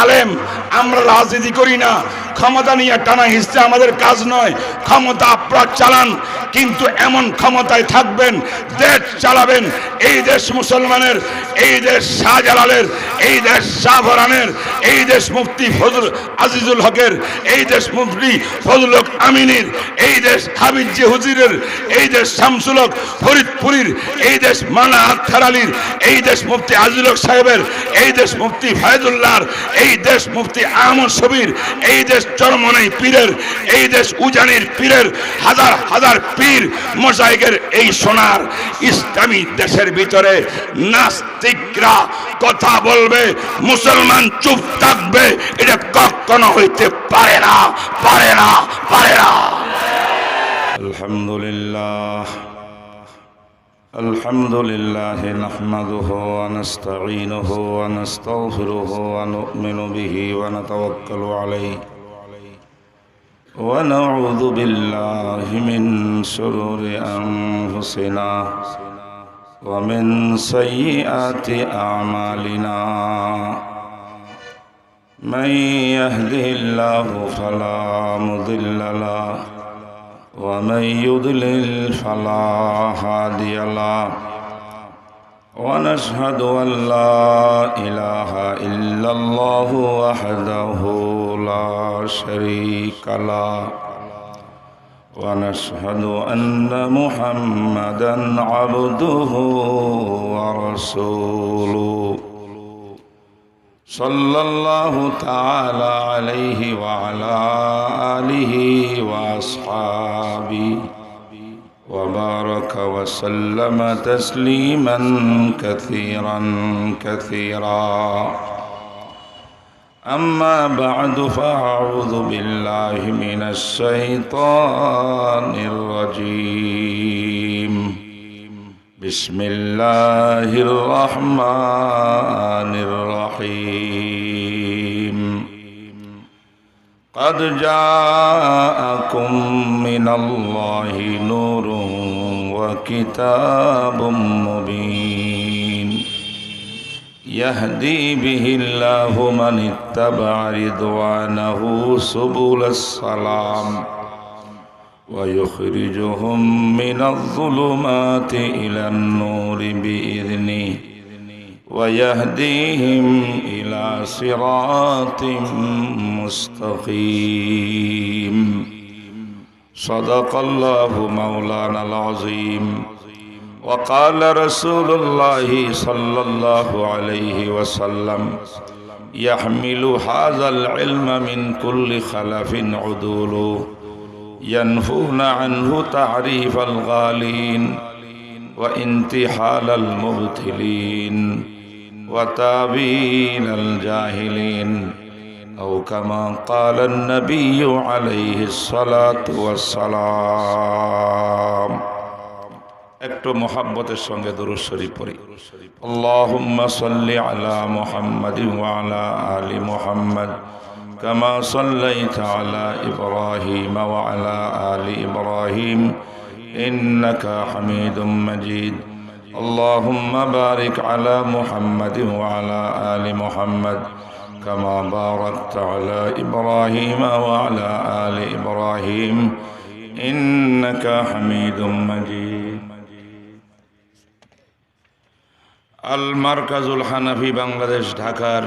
আলেম, আমরা রাজনীতি করি না, ক্ষমতা নিয়ে টানা হিসেবে আমাদের কাজ নয়। ক্ষমতা আপনারা চালান, কিন্তু এমন ক্ষমতায় থাকবেন, দেশ চালাবেন। এই দেশ মুসলমানের, এই দেশ শাহজালালের, এই দেশ শাহপরানের, এই দেশ মুফতি ফজল আজিজুল হকের, এই দেশ মুফতি ফজল হক আমিনীর, এই দেশ হাবিজি হুজুরের, এই দেশ শামসুল হক ফরিদপুরীর, এই দেশ মাওলানা আখতার আলীর, এই দেশ মুফতি আজিজুল হক সাহেবের, এই দেশ মুফতি ফায়দুল্লাহর, এই দেশ মুফতি আহমদ শবীর, এই দেশ চরমনাই পীরের, এই দেশ উজানির পীরের, হাজার হাজার পীর মোজাইকের এই সোনার ইসলামী দেশের ভিতরে নাস্তিকরা কথা বলবে, মুসলমান চুপ থাকবে, এটা কখনো হইতে পারে না, পারে না, পারে না। আলহামদুলিল্লাহ আলহামদুলিল্লাহ নাহমাদুহু ওয়া নাস্তাঈনুহু ওয়া নাস্তাগফিরুহু ওয়া নু'মিনু বিহি ওয়া নাতাওয়াক্কালু আলাইহি ওয়া নাউযু বিল্লাহি মিন শুরুরি আনফুসিনা ওয়া মিন সাইয়্যাতি আ'মালিনা মান ইয়াহদিহিল্লাহু ফালা মুদিল্লা লাহু ومن يضلل فلا هادي له ونشهد أن لا إله إلا الله وحده لا شريك له ونشهد أن محمدا عبده ورسوله صلى الله تعالى عليه وعلى آله وأصحابه وبارك وسلم تسليما كثيرا كثيرا أما بعد فأعوذ بالله من الشيطان الرجيم بسم الله الرحمن الرحيم قد جاءكم من الله نور وكتاب مبين يهدي به الله من اتبع رضوانه سبل السلام ويخرجهم من الظلمات إلى النور بإذنه ويهديهم إلى صراط مستقيم صدق الله مولانا العظيم وقال رسول الله صلى الله عليه وسلم يحمل هذا العلم من كل خلف عدول ينفون عنه تعريف الغالين وانتحال المبتلين وتابين الجاهلين أو كما قال النبي عليه الصلاة والسلام একটু মোহাব্বতের সঙ্গে দরুদ শরীফ পড়ি আল্লাহুম্মা সাল্লি আলা মুহাম্মাদিন ওয়া আলা আলি মুহাম্মাদ كما صليت على إبراهيم وعلى آل إبراهيم إنك حميد مجيد اللهم بارك على محمد وعلى آل محمد كما باركت على إبراهيم وعلى آل إبراهيم إنك حميد مجيد المركز الحنفي বাংলাদেশ ঢাকার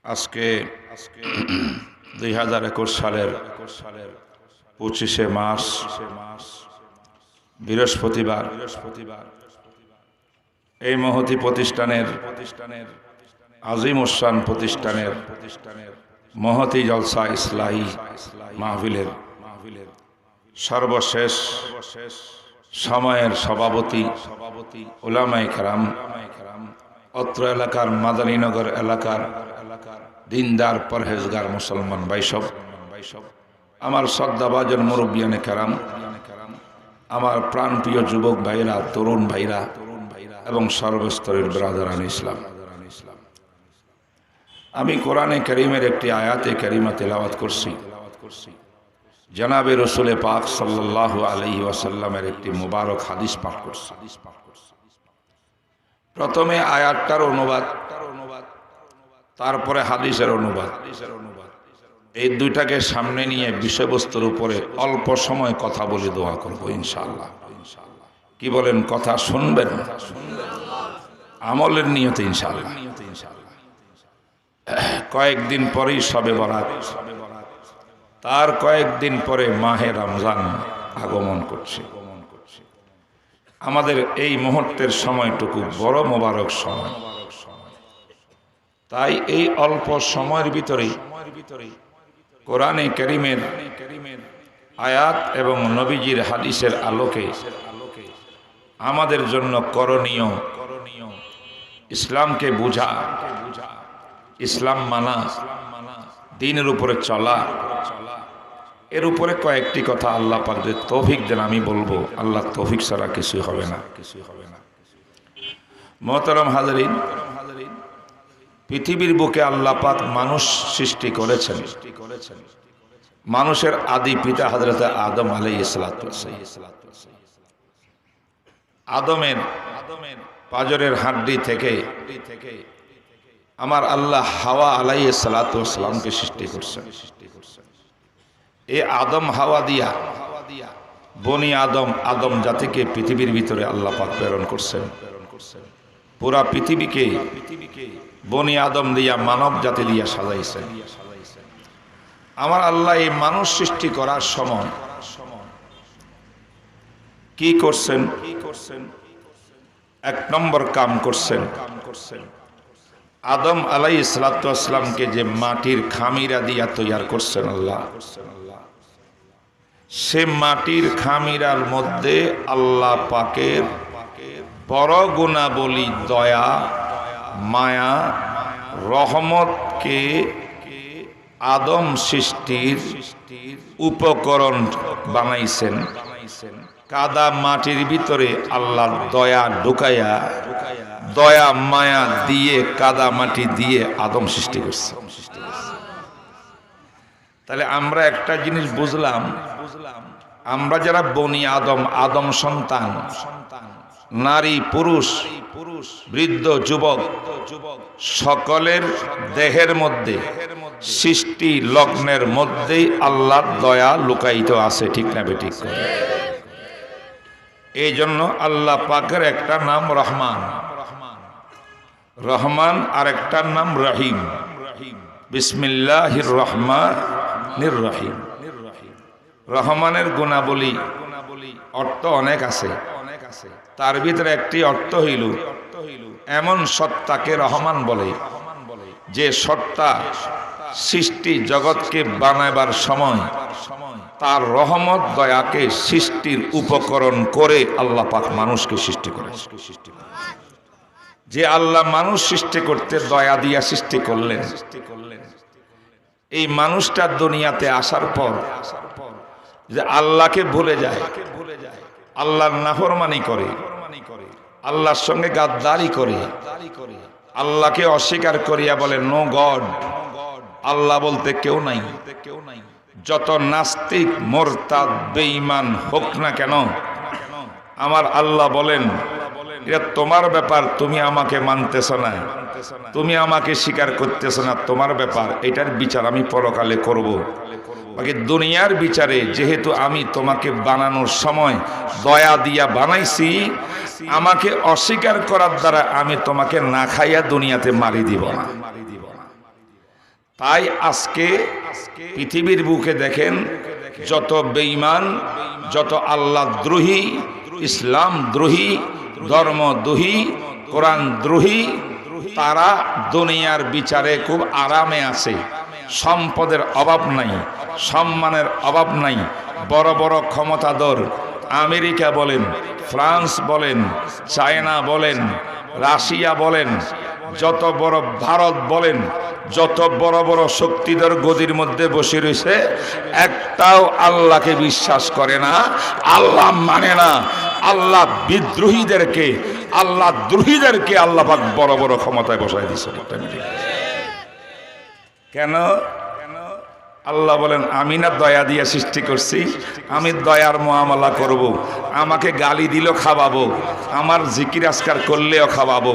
আজকে 2021 সালের 25শে মার্চ বৃহস্পতিবার এই মহতি প্রতিষ্ঠানের আজিম উসান প্রতিষ্ঠানের মহতি জলসা ইসলাহি মাহফিলের সর্বশেষ সময়ের সভাপতি উলামায়ে কেরাম, অত্র এলাকার মাদানীনগর এলাকার দিনদার পরহেজগার মুসলমান ভাইসব, আমার শ্রদ্ধাভাজন মুরব্বিয়ানে কেরাম, আমার প্রাণপ্রিয় যুবক ভাইরা, তরুণ ভাইরা এবং সর্বস্তরের ব্রাদারান ইসলাম, আমি কোরআনে কারীমের একটি আয়াতে কারিমা তেলাওয়াত করছি। জনাবে রসুল পাক সাল্লাল্লাহু আলাইহি ওয়াসাল্লামের একটি মুবারক হাদিস পাঠ করছি। প্রথমে আয়াতটার অনুবাদ তারপরে হাদিসের অনুবাদ। এই দুইটাকে সামনে নিয়ে বিষয়বস্তুর উপরে অল্প সময় কথা বলে দোয়া করব ইনশাআল্লাহ। কি বলেন, কথা শুনবেন? আমলের নিয়তে ইনশাআল্লাহ। কয়েকদিন পরেই শবে বরাত, তার কয়েকদিন পরে মাহে রমজান আগমন করছে। আমাদের এই মুহূর্তের সময়টুকু বড় মোবারক সময়। তাই এই অল্প সময়ের ভিতরেই কোরআনে কারীমের আয়াত এবং নবীজির হাদিসের আলোকে আমাদের জন্য করণীয় ইসলামকে বুঝা, ইসলাম মানা, দ্বীনের উপরে চলা, এর উপরে কয়েকটি কথা আল্লাহ পাক যে তৌফিক দেন আমি বলবো। আল্লাহ তৌফিক ছাড়া কিছুই হবে না। মোহতারাম হাজরিন, পৃথিবীর বুকে আল্লাহ পাক মানুষ সৃষ্টি করেছেন। মানুষের আদি পিতা হযরত আদম আলাইহিস সালাতু। আদমের পাজরের হাড্ডি থেকে আমার আল্লাহ হাওয়া আলাইহিস সালাতু ওয়াসসালামকে সৃষ্টি করছেন। এই আদম হাওয়া দিয়া বনি আদম জাতিকে পৃথিবীর ভিতরে আল্লাহ পাক প্রেরণ করছেন। পুরা পৃথিবীকে বনি আদম দিয়া মানব জাতি দিয়া সাজাইছেন। আমার আল্লাহ এই মানুষ সৃষ্টি করার সময় কি করছেন? এক নম্বর কাম করছেন, আদম আলাইহিস সালাতু ওয়াসসালামকে যে মাটির খামিরা দিয়া তৈয়ার করছেন আল্লাহ, সে মাটির খামিরার মধ্যে আল্লাহ পাকের বড় গুণাবলী দয়া, মায়া, রহমতকে আদম সৃষ্টির উপকরণ বানাইছেন। কাদা মাটির ভিতরে আল্লাহর দয়া ঢুকাইয়া, দয়া মায়া দিয়ে, কাদা মাটি দিয়ে আদম সৃষ্টি করছে। তাহলে আমরা একটা জিনিস বুঝলাম, আমরা যারা বনি আদম সন্তান, নারী পুরুষ, বৃদ্ধ যুবক, সকলের দেহের মধ্যে, সৃষ্টি লগ্নের মধ্যেই আল্লাহর দয়া লুকায়িত আছে। ঠিক না বেঠিক? এই জন্য আল্লাহ পাকের একটা নাম রহমান, রহমান আর একটা নাম রহিম। বিসমিল্লাহির রহমানির রহিম। রহমানের গুণাবলী অর্থ অনেক আছে, তার ভিতরে একটি অর্থ হইল এমন সত্তাকে রহমান বলে যে সত্তা সৃষ্টি জগৎকে বানাবার সময় তার রহমত দয়াকে সৃষ্টির উপকরণ করে আল্লাহ পাক মানুষকে সৃষ্টি করে। যে আল্লাহ মানুষ সৃষ্টি করতে দয়া দিয়া সৃষ্টি করলেন, এই মানুষটা দুনিয়াতে আসার পর যে আল্লাহকে ভুলে যায়, আল্লাহর নাফরমানি করে, আল্লাহর সঙ্গে গাদ্দারি করে, আল্লাহকে অস্বীকার করিয়া বলে নো গড, আল্লাহ বলতে কেউ নাই। যত নাস্তিক, মুরতাদ, বেঈমান হোক না কেন, আমার আল্লাহ বলেন এটা তোমার ব্যাপার, তুমি আমাকে মানতেছ না, তুমি আমাকে স্বীকার করতেছ না, তোমার ব্যাপার, এটার বিচার আমি পরকালে করব। বাকি দুনিয়ার বিচারে যেহেতু আমি তোমাকে বানানোর সময় দয়া দিয়া বানাইছি, আমাকে অস্বীকার করার দ্বারা আমি তোমাকে না খাইয়া দুনিয়াতে মারি দিব না। তাই আজকে পৃথিবীর বুকে দেখেন যত বেঈমান, যত আল্লাহ দ্রোহী, ইসলাম দ্রোহী, ধর্ম দ্রোহী, কোরআন দ্রোহী, তারা দুনিয়ার বিচারে খুব আরামে আছে। সম্পদের অভাব নাই, সম্মানের অভাব নাই। বড় বড় ক্ষমতাধর আমেরিকা বলেন, ফ্রান্স বলেন, চায়না বলেন, রাশিয়া বলেন, যত বড় ভারত বলেন, যত বড় বড় শক্তিধর গদির মধ্যে বসে রয়েছে, একটাও আল্লাহকে বিশ্বাস করে না, আল্লাহ মানে না। আল্লাহ বিদ্রোহীদেরকে, আল্লাহ দ্রোহীদেরকে আল্লাহ পাক বড় বড় ক্ষমতায় বসায় দিচ্ছে। কেন? আল্লাহ বলেন আমি না দয়া দিয়ে সৃষ্টি করছি, আমি দয়ার মুআমালা করব। আমাকে গালি দিলেও খাওয়াবো, আমার জিকির আজকার করলেও খাওয়াবো।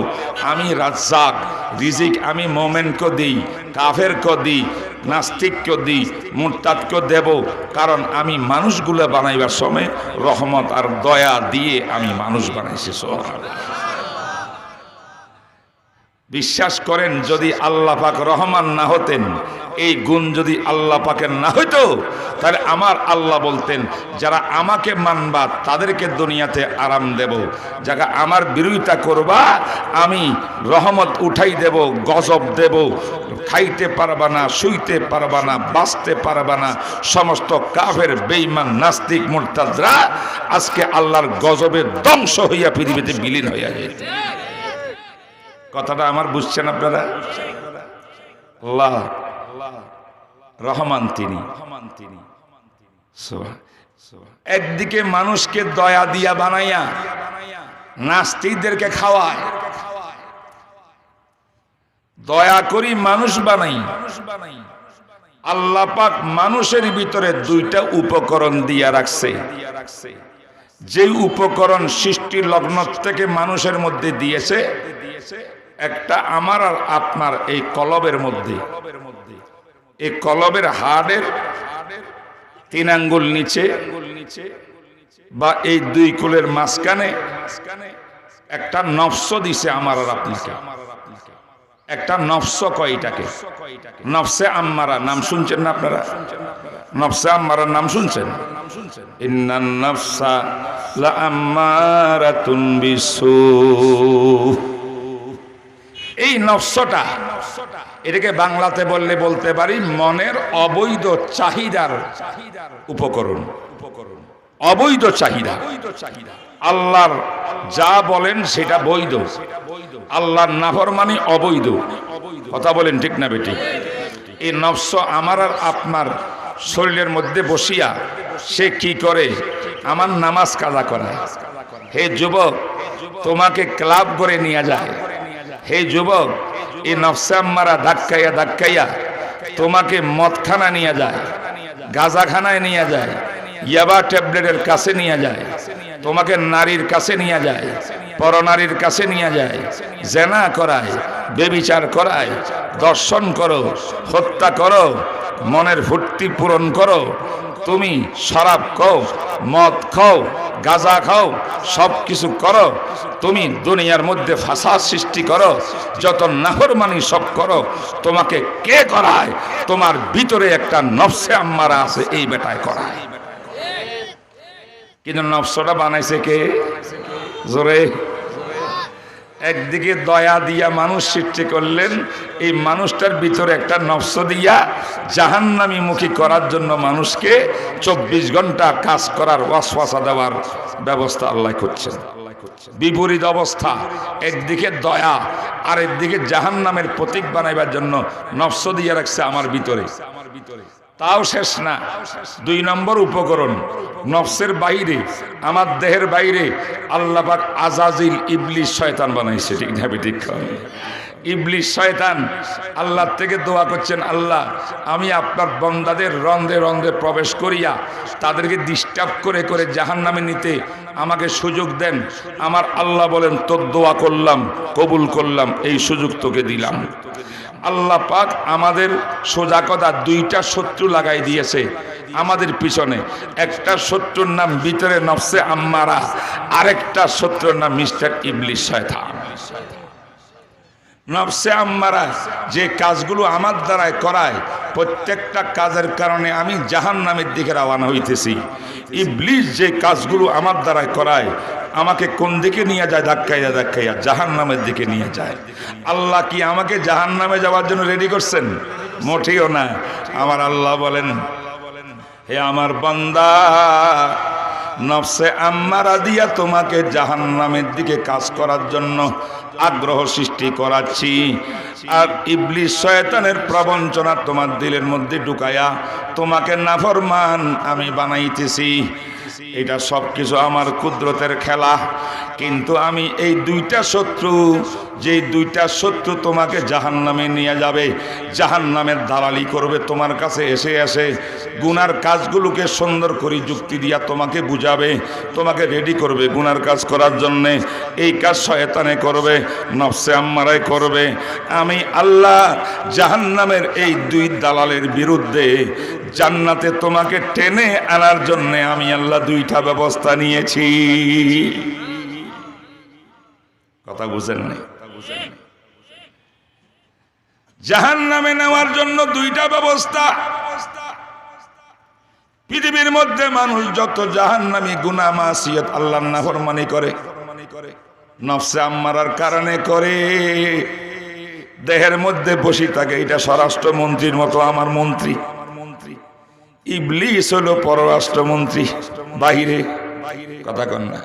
আমি রাজ্জাক, রিজিক আমি মোমেনকে দিই, কাফেরকে দিই, নাস্তিককে দিই, মুরতাদকে দেব। কারণ আমি মানুষগুলো বানাইবার সময় রহমত আর দয়া দিয়ে আমি মানুষ বানাইছি। সুবহানাল্লাহ। বিশ্বাস করেন যদি আল্লাহ পাক রহমান না হতেন, এই গুণ যদি আল্লাহ পাকের না হইতো, তাহলে আমার আল্লাহ বলতেন যারা আমাকে মানবা তাদেরকে দুনিয়াতে আরাম দেব, যারা আমার বিরোধিতা করবা আমি রহমত উঠাই দেব, গজব দেব, খাইতে পারবা না, শুইতে পারবা না, বাঁচতে পারবা না। সমস্ত কাফের বেঈমান নাস্তিক মুরতাদরা আজকে আল্লাহর গজবে ধ্বংস হইয়া পৃথিবীতে বিলীন হইয়া যেত। কথাটা আমার বুঝছেন আপনারা? আল্লাহ রহমান তিনি। একদিকে মানুষকে দয়া দিয়া বানাইয়া নাস্তিকদেরকে খাওয়ায়, দয়া করি মানুষ বানাই। আল্লাহ পাক মানুষের ভিতরে দুইটা উপকরণ দিয়া রাখছে, যে উপকরণ সৃষ্টির লগ্ন থেকে মানুষের মধ্যে দিয়েছে, একটা আমার আর আপনার এই কলবের মধ্যে। এই কলবের হাড়ের 3 আঙ্গুল নিচে বা এই 2 কুলের মাঝখানে একটা নফস দিছে আমার আর আপনাকে। একটা নফস কয়টাকে? নফসে আম্মারা নাম শুনছেন না আপনারা? নফসে আম্মারার নাম শুনছেন? ইন্নান নফসা লা আম্মারাতুন বিসু। এই নফসটা, এটাকে বাংলাতে বললে বলতে পারি মনের অবৈধ চাহিদার উপকরণ। অবৈধ চাহিদা। আল্লাহর যা বলেন সেটা বৈধ, আল্লাহর নাফরমানি অবৈধ। কথা বলেন ঠিক না বেটি? এই নফস আমার আর আপনার শরীরের মধ্যে বসিয়া সে কি করে? আমার নামাজ কাজা করায়। হে যুবক, তোমাকে ক্লাব করে নিয়ে যায়। হে যুবক, এই নফসে আম্মারা ধাক্কাইয়া ধাক্কাইয়া তোমাকে মদখানা নিয়ে যায়, গাঁজাখানায় নিয়ে যায়, ইয়াবা ট্যাবলেটের কাছে নিয়ে যায়, তোমাকে নারীর কাছে নিয়ে যায়, পরনারীর কাছে নিয়ে যায়, জেনা করায়, বেবিচার করায়, দর্শন করো, হত্যা করো, মনের ফুর্তি পূরণ করো। তুমি শরাব খাও, মদ খাও, গাঁজা খাও, সব কিছু করো। তুমি দুনিয়ার মধ্যে ফাসাদ সৃষ্টি করো, যত নাফরমানি সব করো। তোমাকে কে করায়? তোমার ভিতরে একটা নফসে আম্মারা আছে, এই বেটায় করায়। কিন্তু নফসটা বানাইছে কে? জোরে। একদিকে দয়া দিয়া মানুষ সৃষ্টি করলেন, এই মানুষটার ভিতরে একটা নফস দিয়া জাহান্নামী মুখী করার জন্য মানুষকে 24 ঘন্টা কাজ করার ওয়াসওয়াসা দেওয়ার ব্যবস্থা আল্লাহ করছেন। বিপরীত অবস্থা, একদিকে দয়া আর একদিকে জাহান্নামের প্রতীক বানাইবার জন্য নফস দিয়ে রাখছে আমার ভিতরে। তাও শেষ না, 2 নম্বর উপকরণ নফসের বাইরে, আমার দেহের বাইরে আল্লাহ পাক আজাজিল ইবলিস শয়তান বানাইছে। ঠিক না? ঠিক। ইবলিস শয়তান আল্লাহ থেকে দোয়া করছেন, আল্লাহ আমি আপনার বান্দাদের রন্ধে রন্ধে প্রবেশ করিয়া তাদেরকে ডিস্টার্ব করে করে জাহান্নামে নিতে আমাকে সুযোগ দেন। আমার আল্লাহ বলেন, তোর দোয়া করলাম, কবুল করলাম, এই সুযোগ তোকে দিলাম। আল্লাহ পাক আমাদের সোজা কথা 2টা শত্রু লাগাই দিয়েছে আমাদের পিছনে। একটা শত্রুর নাম ভিতরে নফসে আম্মারা, আরেকটা শত্রুর নাম মিস্টার ইবলিস শয়তান। নফসে আম্মারা যে কাজগুলো আমার দ্বারায় করায়, প্রত্যেকটা কাজের কারণে আমি জাহান্নামের দিকে রওনা হইতেছি। ইবলিস যে কাজগুলো আমার দ্বারায় করায়, আমাকে কোন দিকে নিয়ে যায়? ধাক্কাইয়া ধাক্কাইয়া জাহান্নামের দিকে নিয়ে যায়। আল্লাহ কি আমাকে জাহান্নামে যাওয়ার জন্য রেডি করছেন? মোটেও না। আমার আল্লাহ বলেন, হে আমার বান্দা, নফসে আম্মারা দিয়া তোমাকে জাহান্নামের দিকে কাজ করার জন্য আগ্রহ সৃষ্টি করাচ্ছি। আর ইবলিস শয়তানের প্রবঞ্চনা তোমার দিলের মধ্যে ঢুকায়া তোমাকে নাফরমান আমি বানাইতেছি। এটা সব কিছু আমার কুদরতের খেলা। কিন্তু আমি এই দুইটা শত্রু, যে দুইটা শত্রু তোমাকে জাহান্নামে নিয়ে যাবে, জাহান্নামের দালালি করবে, তোমার কাছে এসে এসে গুনার কাজগুলোকে সুন্দর করে যুক্তি দিয়া তোমাকে বুঝাবে, তোমাকে রেডি করবে গুনার কাজ করার জন্যে। এই কাজ শয়তানে করবে, নফসে আম্মারায় করবে। আমি আল্লাহ জাহান্নামের এই দুই দালালের বিরুদ্ধে জান্নাতে তোমাকে টেনে আনার জন্যে আমি আল্লাহ দুইটা ব্যবস্থা নিয়েছি। কথা বুঝেন নাই? জাহান্নামে নেওয়ার জন্য দুইটা ব্যবস্থা। পৃথিবীর মধ্যে মানুষ যত জাহান্নামী গুনাহ মাসিয়ত আল্লাহর নাফরমানি করে, নফসে আম্মারার কারণে করে, দেহের মধ্যে বসে থাকে। এটা স্বরাষ্ট্রমন্ত্রীর মতো আমার মন্ত্রী, ইবলিস হলো পররাষ্ট্রমন্ত্রী বাহিরে। কথা কন না?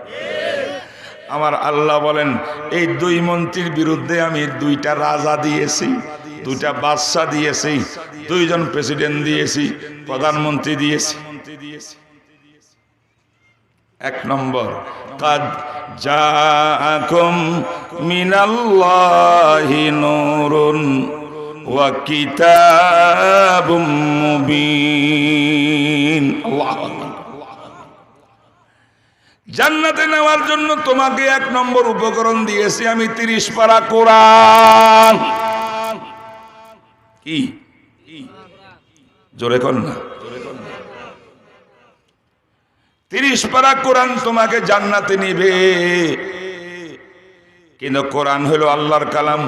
আমার আল্লাহ বলেন এই দুই মন্ত্রীর বিরুদ্ধে আমি দুইটা রাজা দিয়েছি, দুইটা বাদশা দিয়েছি, দুইজন প্রেসিডেন্ট দিয়েছি, প্রধানমন্ত্রী দিয়েছি। এক নম্বর, কাদ জাআকুম মিনাল্লাহি নূরুন ওয়া কিতাবুম মুবিন। আল্লাহু আকবার। জান্নাতে নেওয়ার জন্য তোমাকে এক নম্বর উপকরণ দিয়েছি আমি 30 পারা কোরআন। কি জোরে কর না? 30 পারা কোরআন তোমাকে জান্নাতে নিবে। কিন্তু কোরআন হলো আল্লাহর কালাম।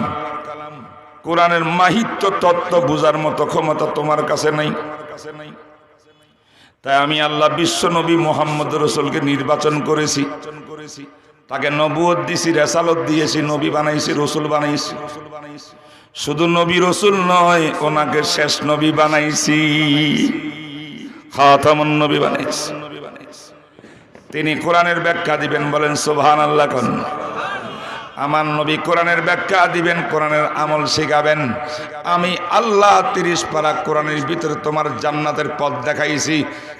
কোরআনের মাহিত্য তত্ত্ব বুঝার মতো ক্ষমতা তোমার কাছে নাই। তাই আমি আল্লাহ বিশ্ব নবী মুহাম্মদ রাসূলকে নির্বাচন করেছি, তাকে নবুয়ত দিয়েছি, রিসালাত দিয়েছি, নবী বানাইছি, রাসূল বানাইছি। শুধু নবী রাসূল নয়, ওনাকে শেষ নবী বানাইছি, খাতামুন নবী বানাইছি। তিনি কোরআনের ব্যাখ্যা দিবেন, বলেন সুবহানাল্লাহ। কোন আমার নবী কোরআনের ব্যাখ্যা দিবেন, কোরআনের আমল শেখাবেন। আমি আল্লাহ 30 পারা কোরআনের ভিতরে তোমার জান্নাতের পথ দেখাইছি,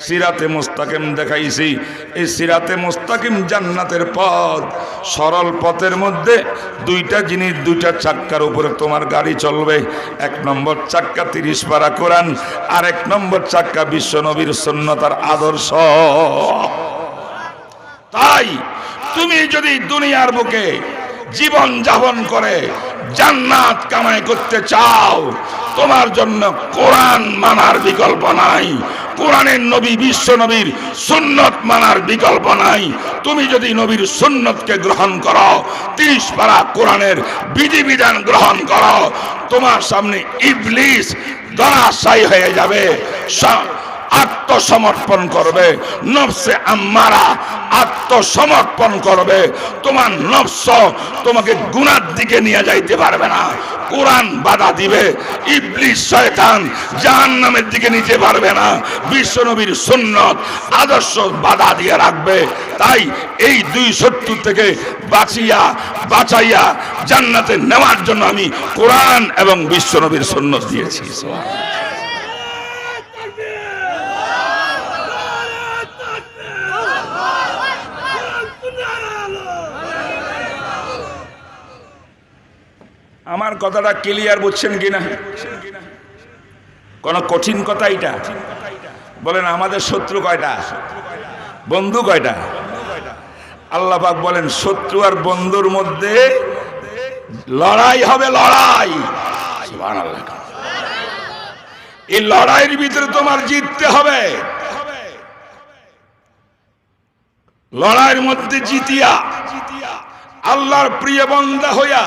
সিরাতে মুস্তাকিম দেখাইছি। এই সিরাতে মুস্তাকিম জান্নাতের পথ, সরল পথের মধ্যে দুইটা জিনিস, দুইটা চাক্কার উপরে তোমার গাড়ি চলবে। এক নম্বর চাক্কা 30 পারা কোরআন, আর এক নম্বর চাক্কা বিশ্ব নবীর সুন্নতার আদর্শ। তাই তুমি যদি দুনিয়ার বুকে জীবন যাপন করে জান্নাত কামাই করতে চাও, তোমার জন্য কোরআন মানার বিকল্প নাই, কোরআনের নবী বিশ্ব নবীর সুন্নত মানার বিকল্প নাই। তুমি যদি নবীর সুন্নতকে গ্রহণ করো, 30 পারা কোরআনের বিধিবিধান গ্রহণ করো, তোমার সামনে ইবলিস ধরাশায়ী হয়ে যাবে, আত্মসমর্পণ করবে। নফসে আম্মারা আত্মসমর্পণ করবে। তোমার নফস তোমাকে গুনার দিকে নিয়ে যাইতে পারবে না, কোরআন বাধা দিবে। ইবলিস শয়তান জাহান্নামের দিকে নিতে পারবে না, বিশ্বনবীর সুন্নত আদর্শ বাধা দিয়ে রাখবে। তাই এই দুই শত্রু থেকে বাঁচাইয়া জান্নাতে নেওয়ার জন্য আমি কোরআন এবং বিশ্বনবীর সুন্নত দিয়েছি। আমার কথাটা ক্লিয়ার বুঝছেন কিনা? কোন কঠিন কথা এটা? বলেন আমাদের শত্রু কয়টা, বন্ধু কয়টা? আল্লাহ পাক বলেন শত্রু আর বন্ধুর মধ্যে লড়াই হবে, লড়াই। সুবহানাল্লাহ। এই লড়াইয়ের ভিতরে তোমার জিততে হবে। লড়াইয়ের মধ্যে জিতিয়া আল্লাহর প্রিয় বান্দা হইয়া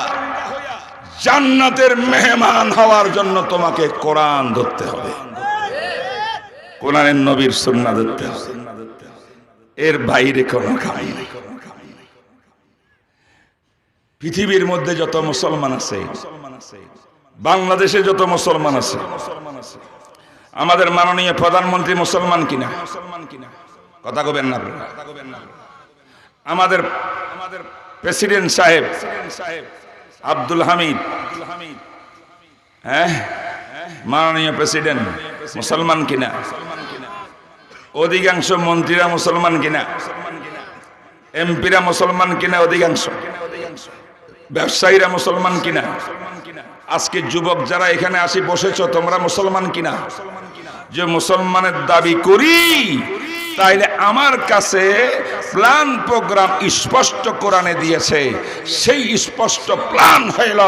জান্নাতের মেহমান হওয়ার জন্য তোমাকে কোরআন ধরতে হবে, কোরআনের নবীর সুন্নাহ ধরতে হবে। এর বাইরে কোনো কাজ নেই। পৃথিবীর মধ্যে যত মুসলমান আছে, বাংলাদেশে যত মুসলমান আছে, আমাদের মাননীয় প্রধানমন্ত্রী মুসলমান কিনা? কথা কবেন না? আমাদের প্রেসিডেন্ট সাহেব আব্দুল হামিদ, হ্যাঁ, মাননীয় প্রেসিডেন্ট মুসলমান কিনা? অধিকাংশ মন্ত্রীরা মুসলমান কিনা? এমপিরা মুসলমান কিনা অধিকাংশ, ব্যবসায়ীরা মুসলমান কিনা, আজকে যুবক যারা এখানে আসি বসেছো তোমরা মুসলমান কিনা? যে মুসলমানের দাবি করি, তাইলে আমার কাছে প্ল্যান প্রোগ্রাম স্পষ্ট কোরআনে দিয়েছে। সেই স্পষ্ট প্ল্যান হইল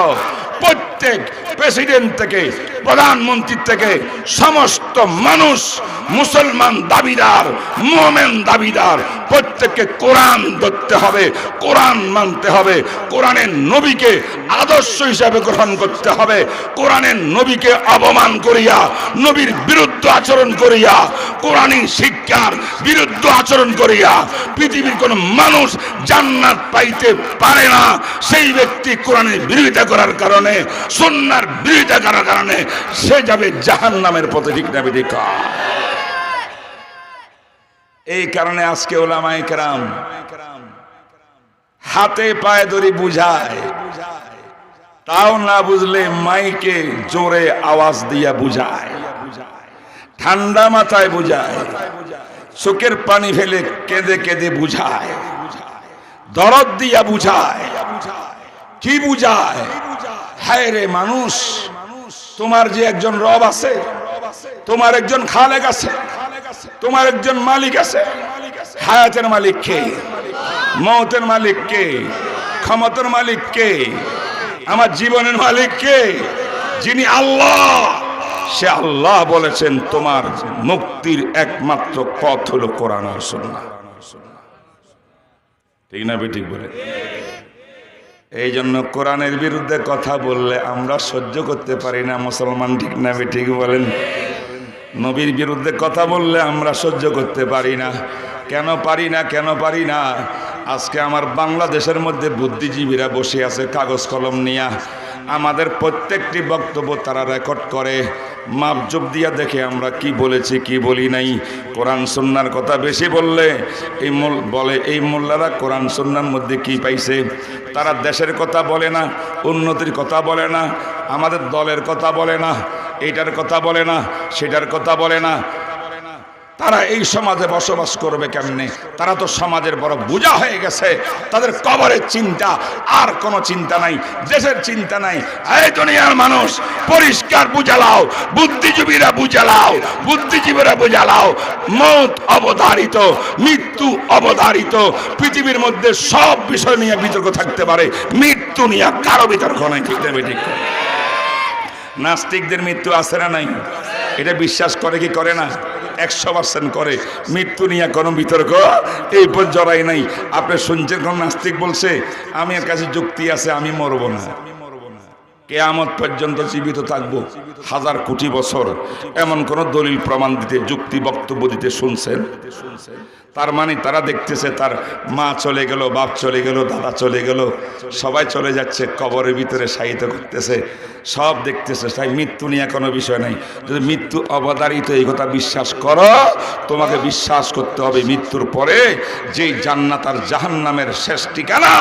প্রত্যেক প্রেসিডেন্ট থেকে প্রধানমন্ত্রী থেকে সমস্ত মানুষ মুসলমান দাবিদার, মুমিন দাবিদার, প্রত্যেককে কোরআন ধরতে হবে, কোরআন মানতে হবে, কোরআনের নবীকে আদর্শ হিসাবে গ্রহণ করতে হবে। কোরআনের নবীকে অপমান করিয়া, নবীর বিরুদ্ধে আচরণ করিয়া, কোরআনী শিক্ষার বিরুদ্ধে আচরণ করিয়া পৃথিবীর কোন মানুষ জান্নাত পাইতে পারে না। সেই ব্যক্তি কোরআনের বিরোধিতা করার কারণে, সুন্নাহর বিরোধিতা করার কারণে সে যাবে জাহান্নামের পথে। ঠিক না ঠিক? এই কারণে আজকে ওলামায়ে কেরাম হাতে পায়ে ধরে বুঝায়, তাও না বুঝলে মাইকে জোরে আওয়াজ দিয়া বুঝায়, ঠান্ডা মাথায় বুঝায়, চোখের পানি ফেলে কেঁদে কেঁদে বুঝায়, দরদ দিয়া বুঝায়। কি বুঝায়? হায় রে মানুষ, তোমার যে একজন রব আছে, তোমার একজন খালেক আছে, তোমার একজন মালিক আছে। হায়াতের মালিক কে? মওতের মালিক কে? ক্ষমতার মালিক কে? আমার জীবনের মালিক কে? যিনি আল্লাহ। সে আল্লাহ বলেছেন তোমার মুক্তির একমাত্র পথ হলো কোরআন আর সুন্নাহ। ঠিক না বেঠিক বলে? এই জন্য কোরআনের বিরুদ্ধে কথা বললে আমরা সহ্য করতে পারি না মুসলমান। ঠিক না বেঠিক বলেন? নবীর বিরুদ্ধে কথা বললে আমরা সহ্য করতে পারি না। কেন পারি না? কেন পারি না? আজকে আমার বাংলাদেশের মধ্যে বুদ্ধিজীবীরা বসে আছে কাগজ কলম নিয়ে, আমাদের প্রত্যেকটি বক্তব্য তারা রেকর্ড করে, মাপজোপ দিয়া দেখে আমরা কি বলেছি কি বলি নাই। কোরআন সুন্নাহর কথা বেশি বললে এই মোল্লারা কোরআন সুন্নাহর মধ্যে কি পাইছে? তারা দেশের কথা বলে না, উন্নতির কথা বলে না, আমাদের দলের কথা বলে না, এইটার কথা বলে না, সেটার কথা বলে না। তারা এই সমাজে বসবাস করবে কেমনে? তারা তো সমাজের বড় বোঝা হয়ে গেছে। তাদের কবরের চিন্তা, আর কোনো চিন্তা নাই, দেশের চিন্তা নাই। এই দুনিয়ার মানুষ পরিষ্কার বুঝালাও, বুদ্ধিজীবীরা বুঝালাও, বুদ্ধিজীবীরা বুঝালাও, মৌত অবধারিত, মৃত্যু অবধারিত। পৃথিবীর মধ্যে সব বিষয় নিয়ে বিতর্ক থাকতে পারে, মৃত্যু নিয়ে কারো বিতর্ক নাই। ঠিক না ঠিক? নাস্তিকদের মৃত্যু আছে না নাই? এটা বিশ্বাস করে কি করে না? 100% করে। মৃত্যু নিয়ে কোনো বিতর্ক এই পর জড়াই নাই। আপনি শুনছেন কোন নাস্তিক বলছে আমি এর কাছে যুক্তি আছে, আমি মরবো না, কিয়ামত পর্যন্ত জীবিত থাকবো 1000 কোটি বছর, এমন কোন দলিল প্রমাণ দিতে, যুক্তি বক্তব্য দিতে শুনছেন? তার মানে তারা দেখতেছে তার মা চলে গেল, বাপ চলে গেল, দাদা চলে গেল, সবাই চলে যাচ্ছে, কবরের ভিতরে শায়িত করতেছে, সব দেখতেছে। তাই মৃত্যু নিয়ে কোনো বিষয় নাই। যদি মৃত্যু অবধারিত এই কথা বিশ্বাস করো, তোমাকে বিশ্বাস করতে হবে মৃত্যুর পরে যেই জান্নাত আর জাহান্নামের শেষ ঠিকানা,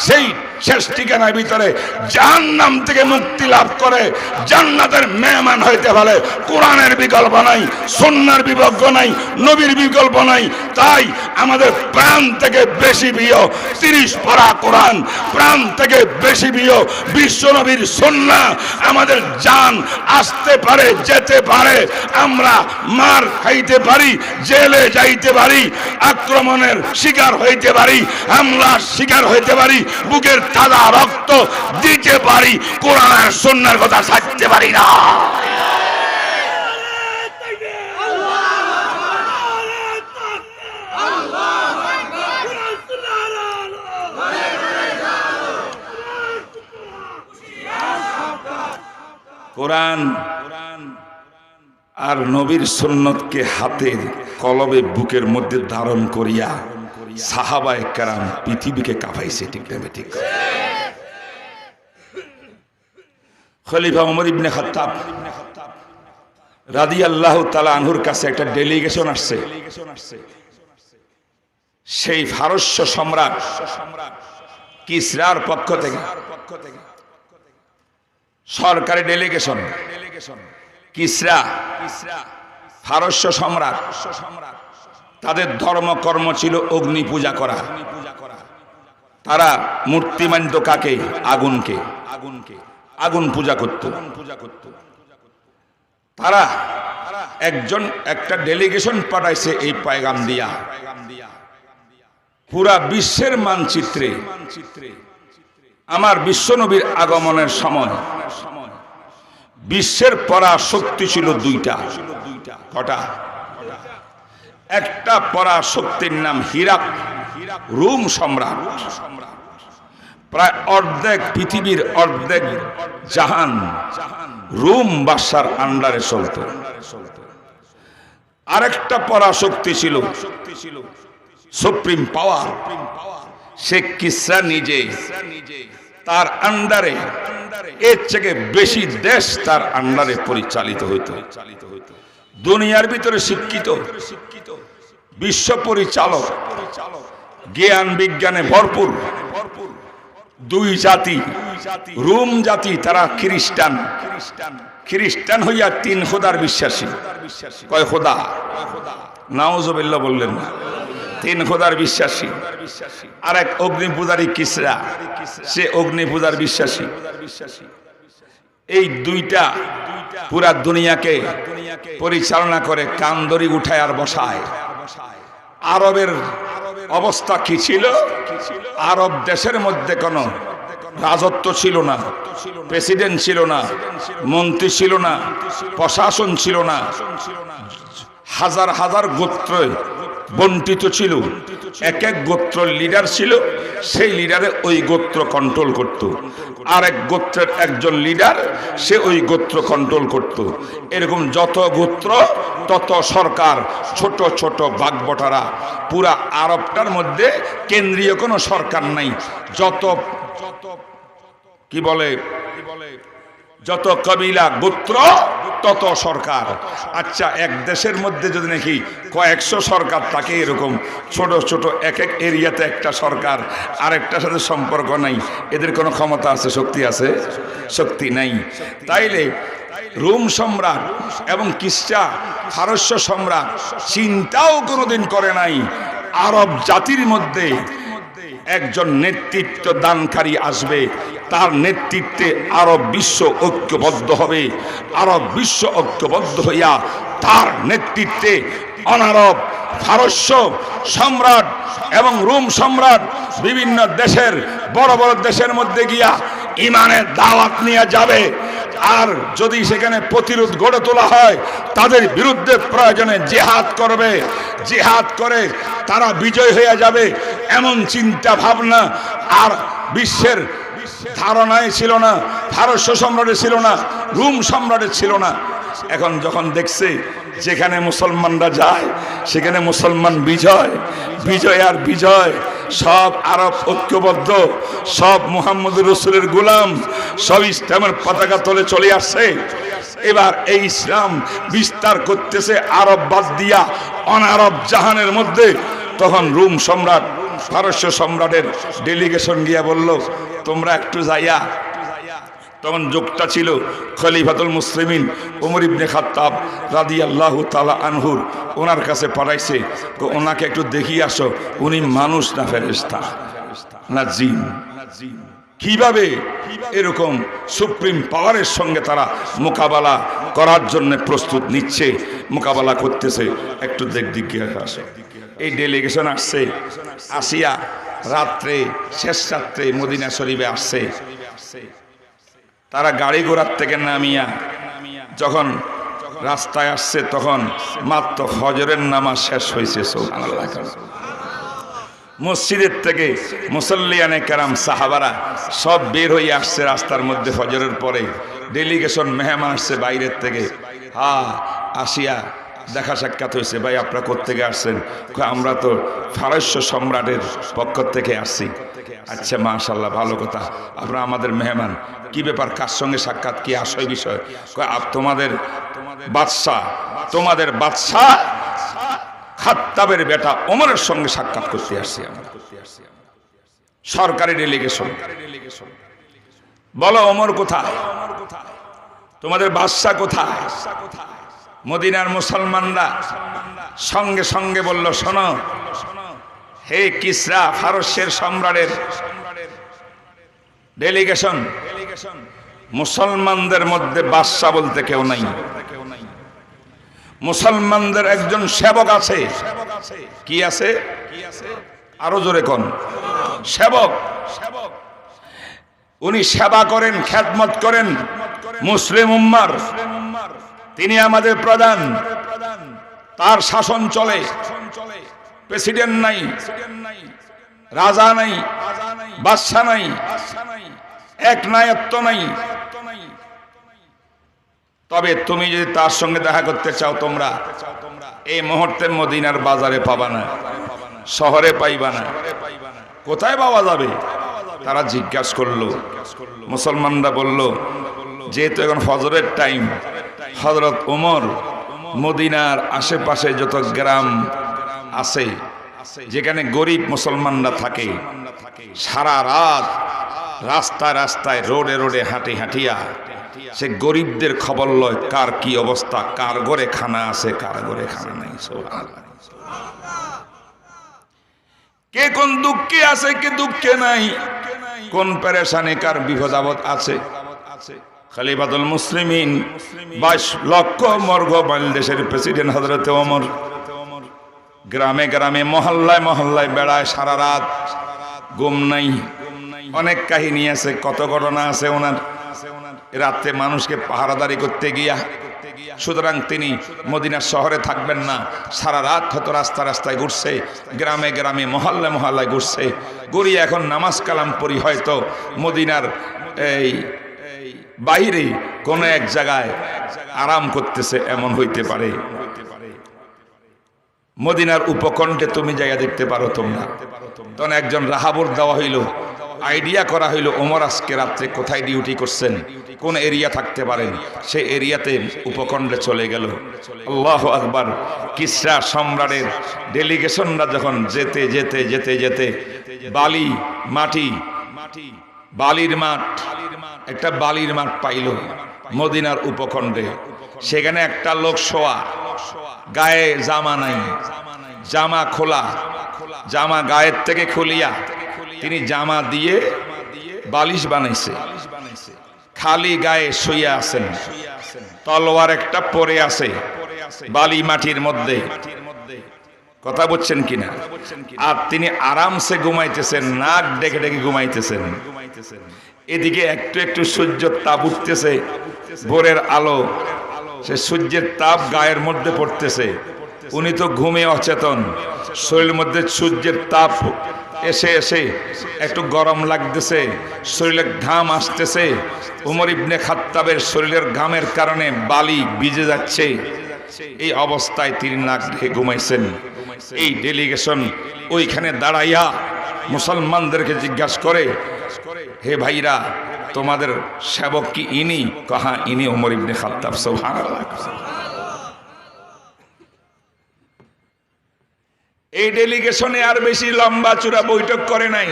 সেই শেষ ঠিকানার ভিতরে জাহান্নাম থেকে মুক্তি লাভ করে জান্নাতের মেহমান হইতে পারে। কোরআনের বিকল্প নাই, সুন্নাহর বিকল্প নাই, নবীর বিকল্প নাই। তাই আমাদের প্রাণ থেকে বেশি প্রিয় 30 পারা কোরআন, প্রাণ থেকে বেশি প্রিয় বিশ্ব নবীর সুন্নাহ। আমাদের জান আসতে পারে, যেতে পারে, আমরা মার খাইতে পারি, জেলে যাইতে পারি, আক্রমণের শিকার হইতে পারি, হামলার শিকার হইতে পারি, বুকের তাজা রক্ত দিতে পারি, কোরআন আর সুন্নাহর কথা ছাড়তে পারি না। কোরআন আর নবীর সুন্নতকে হাতের কলবে বুকের মধ্যে ধারণ করিয়া সাহাবায়ে কেরাম পৃথিবীকে কাঁপাইছে। ঠিক না ঠিক? খলিফা ওমর ইবনে খাত্তাব রাদিয়াল্লাহু তাআলা আনহুর কাছে একটা ডেলিগেশন আসছে। সেই ফারস্য সম্রাট কিসরার পক্ষ থেকে সরকারি ডেলিগেশন। কিসরা ফারস্য সম্রাট, তাদের ধর্মকর্ম ছিল অগ্নি পূজা করা। তারা মূর্তি মানত কাকে? আগুনকে। আগুন পূজা করত। তারা একটা ডেলিগেশন পাঠাইছে এই পায়গাম দিয়া, পুরা বিশ্বের মানচিত্রে আমার বিশ্বনবীর আগমনের সময় বিশ্বের পরাশক্তি ছিল দুইটা। কটা? একটা পরাশক্তির নাম হিরাক, রোম সম্রাট, প্রায় অর্ধেক পৃথিবীর অর্ধেক জাহান রোম বাদশার আন্ডারে চলত। আরেকটা পরাশক্তি ছিল সুপ্রিম পাওয়ার, শেখ কিসরা নিজে, তার আন্ডারে এর থেকে বেশি দেশ তার আন্ডারে পরিচালিত হইত। দুনিয়ার ভিতরে শিক্ষিত বিশ্ব পরিচালক, জ্ঞান বিজ্ঞানে ভরপুর দুই জাতি, রোম জাতি তারা খ্রিস্টান, খ্রিস্টান হইয়া তিন খোদার বিশ্বাসী। কয় খোদা? নাউজুবিল্লাহ বললেন না, তিন খোদার বিশ্বাসী। আর এক অগ্নি পূজারী কিসরা, সে অগ্নি পূজার বিশ্বাসী। এই দুইটা পুরা দুনিয়াকে পরিচালনা করে, কান্দরি উঠায় আর বসায়। আরবের অবস্থা কি ছিল? আরব দেশের মধ্যে কোনো রাজত্ব ছিল না, প্রেসিডেন্ট ছিল না, মন্ত্রী ছিল না, প্রশাসন ছিল না, হাজার হাজার গোত্র বন্টিত ছিল। এক এক গোত্র লিডার ছিল, সেই লিডারে ওই গোত্র কন্ট্রোল করত। আর এক গোত্রের একজন লিডার, সে ওই গোত্র কন্ট্রোল করত। এরকম যত গোত্র তত সরকার, ছোট ছোট বাগবটারা। পুরা আরবটার মধ্যে কেন্দ্রীয় কোনো সরকার নাই। যত যত কবিলা গোত্র তত সরকার। আচ্ছা, এক দেশের মধ্যে যদি নাকি কয়েকশো সরকার থাকে, এরকম ছোট ছোট এক এক এরিয়াতে একটা সরকার, আরেকটার সাথে সম্পর্ক নাই, এদের কোনো ক্ষমতা আছে? শক্তি আছে? শক্তি নাই। তাইলে রোম সম্রাট এবং কিসরা ফারস্য সম্রাট চিন্তাও কোনোদিন করে নাই আরব জাতির মধ্যে একজন নেতৃত্ব দানকারী আসবে, তার নেতৃত্বে আরব বিশ্ব ঐক্যবদ্ধ হবে। আরব বিশ্ব ঐক্যবদ্ধ হইয়া তার নেতৃত্বে অনারব ফারস্য সম্রাট এবং রোম সম্রাট বিভিন্ন দেশের বড় বড় দেশের মধ্যে গিয়া ইমানের দাওয়াত নিয়ে যাবে। আর যদি সেখানে প্রতিরোধ গড়ে তোলা হয়, তাদের বিরুদ্ধে প্রয়োজনে জিহাদ করবে। জিহাদ করে তারা বিজয় হয়ে যাবে, এমন চিন্তা ভাবনা আর বিশ্বের ধারণায় ছিল না, ফারস্য সম্রাটের ছিল না, রোম সম্রাটের ছিল না। এখন যখন দেখছে যেখানে মুসলমানরা যায় সেখানে মুসলমান বিজয়, বিজয় আর বিজয়, সব আরব ঐক্যবদ্ধ, সব মুহাম্মদুর রাসূলের গোলাম, সব ইসলামের পতাকা তলে চলে আসছে। এবার এই ইসলাম বিস্তার করতেছে আরব বাদ দিয়া অনারব জাহানের মধ্যে। তখন রোম সম্রাট ফারস্য সম্রাটের ডেলিগেশন গিয়া বলল, তোমরা একটু যাইয়া, তখন যোগটা ছিল খলিফাতুল মুসলিমিন ওমর ইবনে খাত্তাব রাদিয়াল্লাহু তাআলা আনহুর, ওনার কাছে পাঠাইছে, ওনাকে একটু দেখিয়ে আসো, উনি মানুষ না ফেরেশতা না জিন। কিভাবে এরকম সুপ্রিম পাওয়ারের সঙ্গে তারা মোকাবেলা করার জন্য প্রস্তুত নিচ্ছে, মোকাবেলা করতেছে, একটু দেখিয়ে আসো। এই ডেলিগেশন আসছে, আসিয়া রাত্রে, শেষ রাত্রে মদিনা শরীফে আসছে। তারা গাড়ি ঘোড়ার থেকে নামিয়া যখন রাস্তায় আসছে, তখন মাত্র ফজরের নামাজ শেষ হয়েছে। সুবহানাল্লাহ। মসজিদের থেকে মুসল্লিয়ানে কেরাম সাহাবারা সব বের হয়ে আসছে রাস্তার মধ্যে ফজরের পরে। ডেলিগেশন মেহমান আসছে বাইরের থেকে। আসিয়া দেখা সাক্ষাৎ হয়েছে, ভাই আপনারা কোত্থেকে আসছেন? আমরা তো ফারস্য সম্রাটের পক্ষ থেকে আসছি। আচ্ছা, মাশাআল্লাহ, ভালো কথা, আপনারা আমাদের মেহমান। কি ব্যাপার, কার সঙ্গে সাক্ষাৎ, কি আশয় বিষয়? তোমাদের বাদশাহ খাত্তাবের বেটা ওমরের সঙ্গে সাক্ষাৎ করতে আসছি আমরা, সরকারি ডেলিগেশন। বলো ওমর কোথায়? তোমাদের বাদশাহ কোথায়? মদিনার মুসলমানরা সঙ্গে সঙ্গে বলল, শোনো হে কিসরা, ফারস্যের সম্রাটের ডেলিগেশন, মুসলমানদের মধ্যে বাদশা বলতে কেউ নাই, মুসলমানদের একজন সেবক আছে। কি আছে? আরো জোরে কোন? সেবক। উনি সেবা করেন, খেদমত করেন মুসলিম উম্মার। তিনি আমাদের প্রধান, তার শাসন চলে। প্রেসিডেন্ট নাই, রাজা নাই, বাদশা নাই, এক নায়ত্ব নাই। তবে তুমি যদি তার সঙ্গে দেখা করতে চাও, তোমরা এই মুহূর্তে মদিনার বাজারে পাবা না, শহরে পাইবা না। কোথায় পাওয়া যাবে? তারা জিজ্ঞাসা করলো। মুসলমানরা বলল, যেহেতু এখন ফজরের টাইম, হযরত ওমর মদিনার আশেপাশে যত গ্রাম আছে যেখানে গরিব মুসলমানরা থাকে, সারা রাত রাস্তায় রাস্তায় রোডে রোডে হাঁটি হাঁটিয়া সে গরিবদের খবর লয়, কার কি অবস্থা, কার ঘরে খানা আছে, কার ঘরে খানা নাই। কে কোন দুঃখে আছে, কে দুঃখে নাই, কোন পেরেশানি, কার বিপদ আপদ আছে। খলিফাতুল মুসলিমিন 22 লক্ষ মর্গ বাংলাদেশের প্রেসিডেন্ট হযরত ওমর গ্রামে গ্রামে মহল্লায় মহল্লায় বেড়ায়, সারা রাত ঘুম নাই। অনেক কাহিনী আছে, কত ঘটনা আছে ওনার। রাতে মানুষকে পাহারাদারি করতে গিয়া, সুতরাং তিনি মদিনার শহরে থাকবেন না, সারা রাত হয়তো রাস্তা রাস্তায় ঘুরছে, গ্রামে গ্রামে মহল্লায় মহল্লায় ঘুরছে। গড়িয়ে এখন নামাজ কালাম পড়ি হয়তো মদিনার এই বাইরে কোন এক জায়গায় আরাম করতেছে, এমন হইতে পারে। মদিনার উপকণ্ঠে তুমি জায়গা দেখতে পারো তোমরা। তখন একজন রাহাবর দেওয়া হইল, আইডিয়া করা হইল ওমর আজকে রাত্রে কোথায় ডিউটি করছেন, কোন এরিয়া থাকতে পারেন। সেই এরিয়াতে উপকণ্ঠে চলে গেল। আল্লাহু আকবার। কিসরা সম্রাটের ডেলিগেশনরা যখন যেতে যেতে যেতে যেতে বালি মাটি, বালির মাঠ, একটা বালির মাঠ পাইল মদিনার উপকণ্ঠে। সেখানে একটা লোক শোয়া, গায়ে জামা নাই, জামা খোলা, জামা গায়ের থেকে খুলিয়া তিনি জামা দিয়ে বালিশ বানাইছে, খালি গায়ে শুয়ে আছেন, তলোয়ার একটা পরে আছে বালি মাটির মধ্যে। কথা বলছেন কিনা? আর তিনি আরামসে ঘুমাইতেছেন, নাক ডেকে ডেকে ঘুমাইতেছেন। এদিকে একটু একটু সূর্যের তাপ উঠতেছে, ভোরের আলো, সে সূর্যের তাপ গায়ের মধ্যে পড়তেছে। উনি তো ঘুমে অচেতন, শরীরের মধ্যে সূর্যের তাপ এসে এসে একটু গরম লাগতেছে, শরীরে ঘাম আসতেছে। উমর ইবনে খাত্তাবের শরীরের ঘামের কারণে বালি ভিজে যাচ্ছে। এই অবস্থায় তিনি নাক ঢেকে ঘুমাইছেন। এই ডেলিগেশন ওইখানে দাঁড়াইয়া মুসলমানদেরকে জিজ্ঞাসা করে, হে ভাইরা, তোমাদের সেবক কি ইনি? কহা, ইনি উমর ইবনে খাত্তাব। সুবহানাল্লাহ। এই ডেলিগেশনে আর বেশি লম্বা চূড়া বৈঠক করে নাই।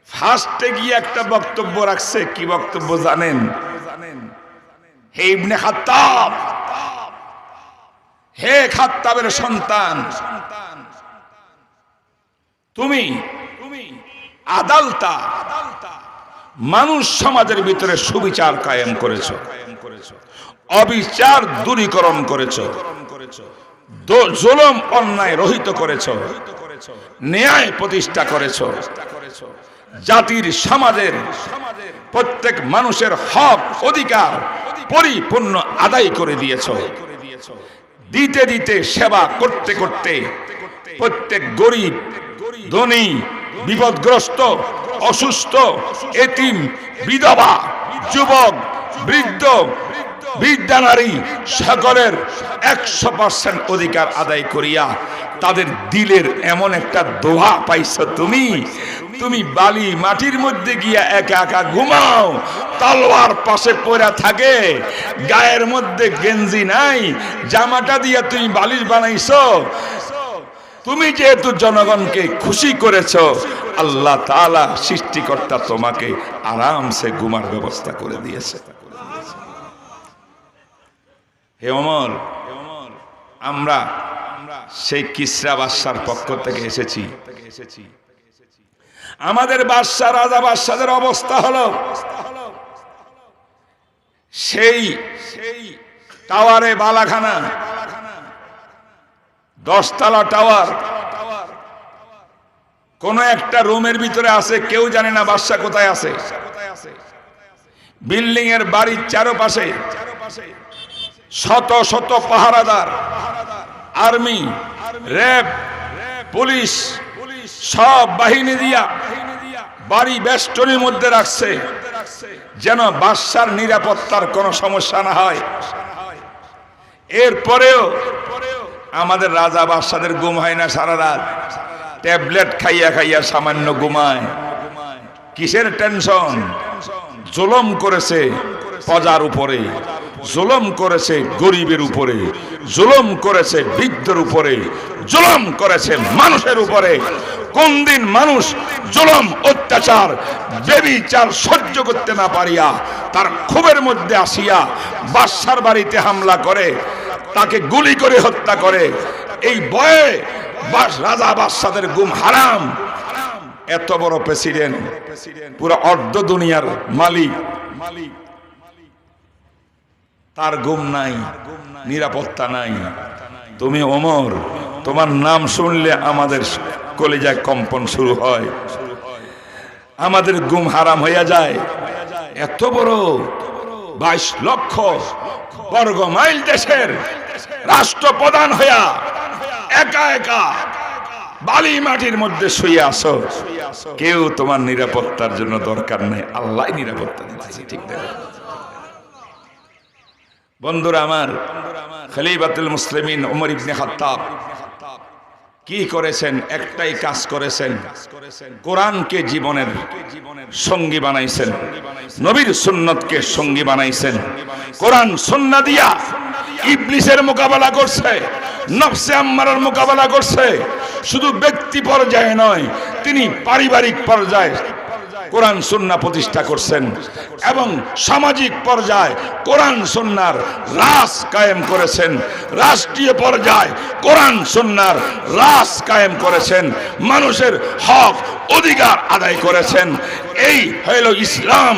ফার্স্টে গিয়ে একটা বক্তব্য রাখছে। কি বক্তব্য জানেন? হে ইবনে খাত্তাব, হে খাত্তাবের সন্তান, তুমি আদালতা মানুষ সমাজের ভিতরে সুবিচার কায়েম করেছো, অবিচার দূরীকরণ করেছো, জুলুম অন্যায় রহিত করেছো, ন্যায় প্রতিষ্ঠা করেছো, জাতির সমাজের প্রত্যেক মানুষের হক অধিকার পরিপূর্ণ আদায় করে দিয়েছো। দিতে দিতে সেবা করতে করতে প্রত্যেক গরিব, ধনী, বিপদগ্রস্ত, অসুস্থ, এতিম, বিধবা, যুবক, বৃদ্ধ, বৃদ্ধা নারী সকলের 100% অধিকার আদায় করিয়া তাদের দিলের এমন একটা দোয়া পাইছো তুমি। তুমি বালি মাটির মধ্যে গিয়া একা একা ঘুমাও, তলোয়ার পাশে পড়া থাকে, গায়ের মধ্যে গেঞ্জি নাই, জামাটা দিয়া তুমি বালিশ বানাইছো। তুমি যেহেতু জনগণকে খুশি করেছো, আল্লাহ তাআলা সৃষ্টিকর্তা তোমাকে আরামসে ঘুমার ব্যবস্থা করে দিয়েছে। হে ওমর, আমরা সেই কিসরা বাদশার পক্ষ থেকে এসেছি। আমাদের বাদশা, রাজা বাদশাদের অবস্থা হলো সেই টাওয়ারে বালাখানা, 10 তলা টাওয়ার, কোন একটা রুমের ভিতরে আছে, কেউ জানে না বাদশা কোথায় আছে। বিল্ডিং এর বাড়ির চারপাশে শত শত পাহারাদার, আর্মি, র্যাব, পুলিশ, সব বাহিনী দিয়া বাড়ি বেষ্টনীর মধ্যে রাখছে, যেন বাদশার নিরাপত্তার কোনো সমস্যা না হয়। এরপরেও আমাদের রাজা বাদশাদের ঘুম হয় না সারা রাত, ট্যাবলেট খাইয়া খাইয়া সামান্য ঘুমায়। কিসের টেনশন? জুলুম করেছে প্রজার উপরে, জুলুম করেছে গরিবের উপরে, জুলুম করেছে বৃদ্ধের উপরে, জুলুম করেছে মানুষের উপরে। কোন দিন মানুষ জুলুম, অত্যাচার, বেবিচার সহ্য করতে না পারিয়া তার ক্ষোভের মধ্যে আসিয়া বাদশার বাড়িতে হামলা করে, তাকে গুলি করে হত্যা করে, এই ভয়ে রাজা বাদশাদের ঘুম হারাম। এত বড় প্রেসিডেন্ট, পুরো অর্ধ দুনিয়ার মালিক, তার ঘুম নাই, নিরাপত্তা নাই। তুমি ওমর, তোমার নাম শুনলে আমাদের কলিজায় কম্পন শুরু হয়, আমাদের ঘুম হারাম হইয়া যায়। এত বড় 22 লক্ষ বর্গ মাইল দেশের রাষ্ট্রপ্রধান হইয়া একা একা বালি মাটির মধ্যে শুয়ে আসো, কেউ তোমার নিরাপত্তার জন্য দরকার নেই, আল্লাহ নিরাপত্তা দিচ্ছে। ঠিক না বন্ধুরা আমার? খলিফাতুল মুসলিমিন ওমর ইবনে খাত্তাব কি করেছেন? একটাই কাজ করেছেন, কোরআনকে জীবনের সঙ্গী বানাইছেন, নবীর সুন্নতকে সঙ্গী বানাইছেন। কোরআন সুন্নাহ দিয়া ইবলিসের মোকাবেলা করছে, নফসে আম্মারার মোকাবেলা করছে। শুধু ব্যক্তি পর্যায়ে নয়, তিনি পারিবারিক পর্যায়ে কোরআন সুন্নাহ প্রতিষ্ঠা করছেন এবং সামাজিক পর্যায়ে কোরআন সুন্নাহর রাজ কায়েম করেছেন। রাষ্ট্রীয় পর্যায়ে কোরআন সুন্নাহর রাজ কায়েম করেছেন, মানুষের হক অধিকার আদায় করেছেন। এই হইল ইসলাম,